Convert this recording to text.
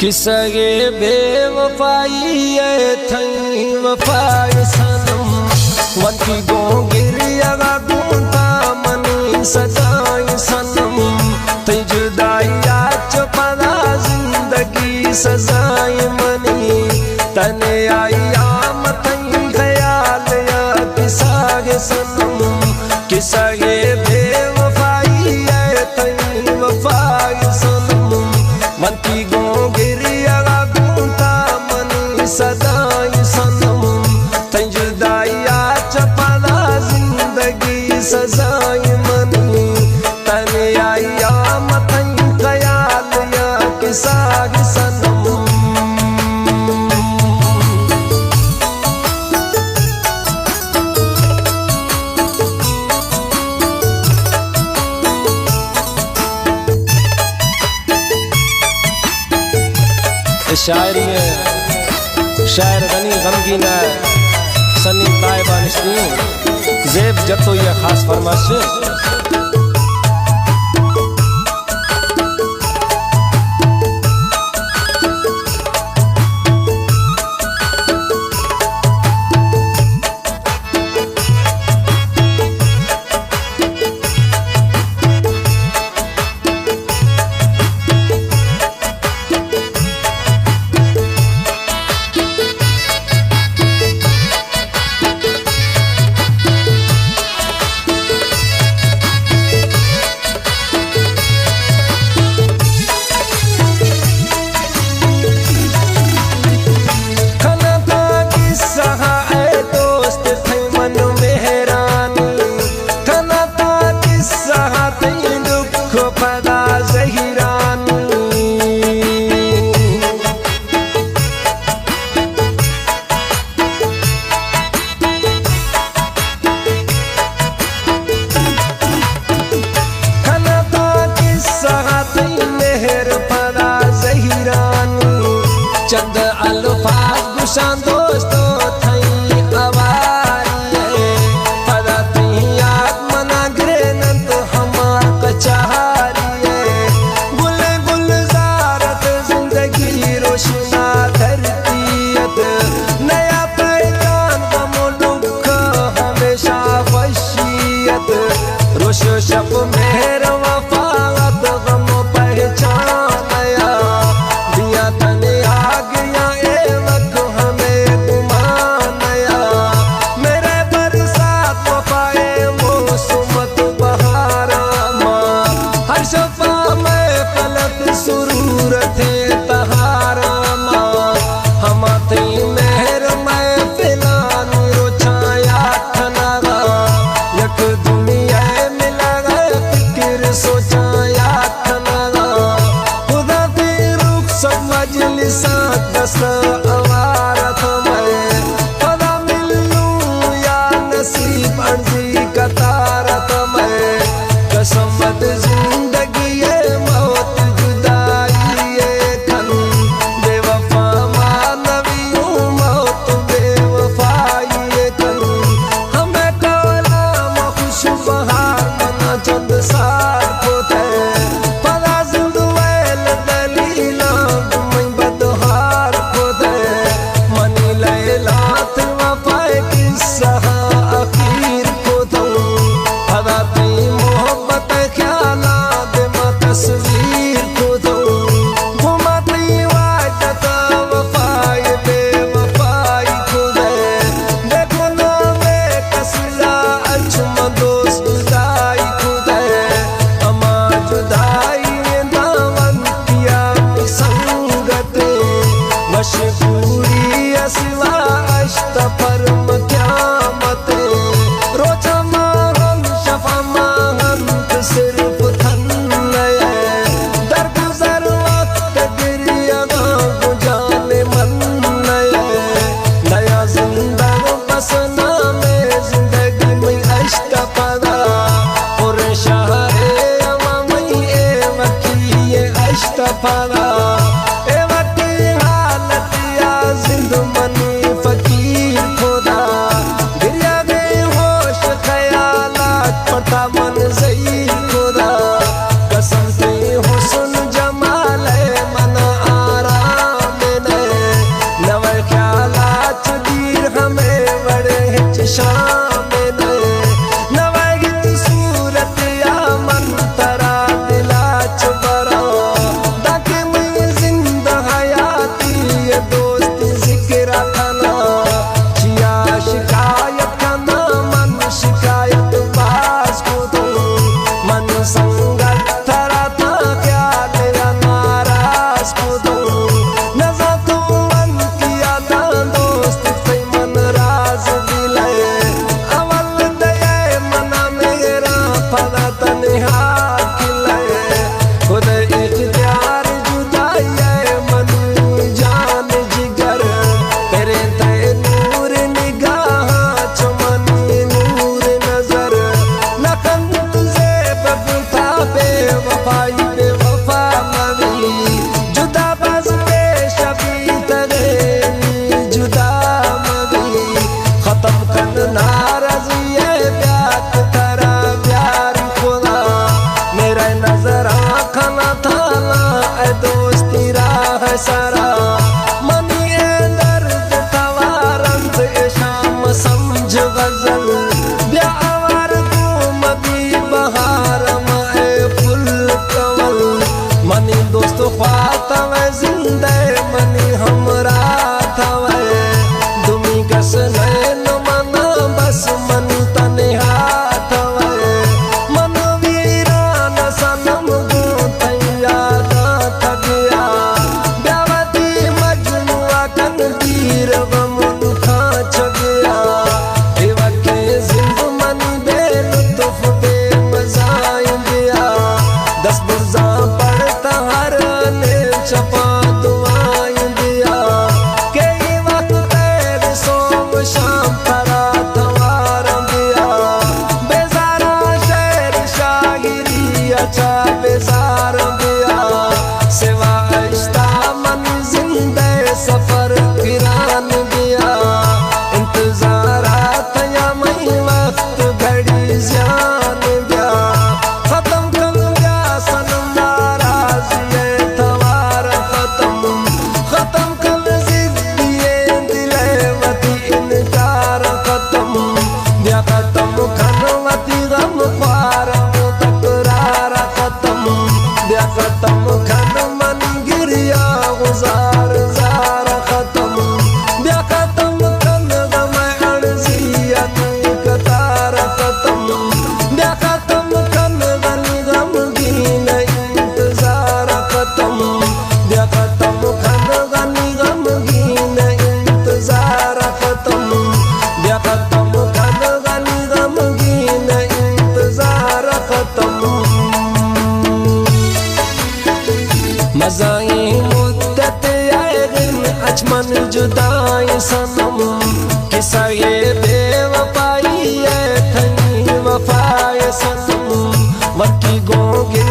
किसगे बेवफाई थई वफाई सनम वन की गोगिरिया गुंता मनी सजाई सनम तई जुदाई आज पदा जिंदगी सजाई मनी तने आई आम तई ख्याल या किसगे सनम किसगे बेवफाई थई वफाई सनम वन की गोगिरिया गुंता मनी सजाई सनम तई जुदाई आज पदा जिंदगी सजाई मनी तने आई आम तई ख्याल या किसगे सनम शायरी है शायर गनी गमगीन है सनी ताइबा निश्ती जेब जतो ये खास फरमाश चंद अल्फाज गुशान दोस्तों थई अवारी पदा तई याद मना ग्रेनंत हमार कचारी गुल गुलजारत जिंदगी रोशना धरतीयत नया पहचान गमो दुख हमेशा वशियत रोश शब मेहर वफात गम पहचान दिया तने अवारत में पदा मिलूं या नसीब अर्जी कतारत में कसमत जिंदगी ये मौत जुदाई ये खन बेवफा मानवी मौत बेवफाई ये खन हमें कवला खुश बहार मना चंद सार होते पदा जिंदगी दलीला गुम बदहार सारा मनी दर्द तवारंत शाम समझ गजल ब्यावर तू मदी बहार माए फुल कवल मनी दोस्त ख्वाता वे जिंदे मनी हमरा थवे दुमी कस नैन मना बस मन तनिहा थवे मन वीरान सनम गुतैया दा थगिया ब्यावती मजनुआ कन तीर गमुन खा छगिया एवा के जिंद मनी बेलुत्फ बेमज़ा दिया दस बुर्जा पढ़ता हर ने छपा दुआएं दिया कई वक्त तेरे सोम शाम तरा तवार दिया बेजारा शेर शागिरी अच्छा बेजार दिया सिवा इश्ता मन जिंदे सफर किरान दिया इंतजारात या मई वक्त घड़ी जान दिया खत्म कर दिया सनम नाराज़ी तवार खत्म कर जिद्दिए दिले वती इनकार खत्म दिया खत्म खनवती गम ख्वार तकरार खत्म दिया खत्म खन मन गिरिया गुजार जार खत्म दिया खत्म खन गम अड़जियत कतार खत्म दिया खत्म खन गनी गम दीन इंतजार खत्म दिया खत्म खन गनी गम दीन इंतजार खत्म दिया खत्म खन गनी गम दीन इंतजार खत्म मज़ाई मुद्दत आए दिन अचमन जुदाई सनम किसा ये बेवफाई है थनी वफाए सनम वकी गोगे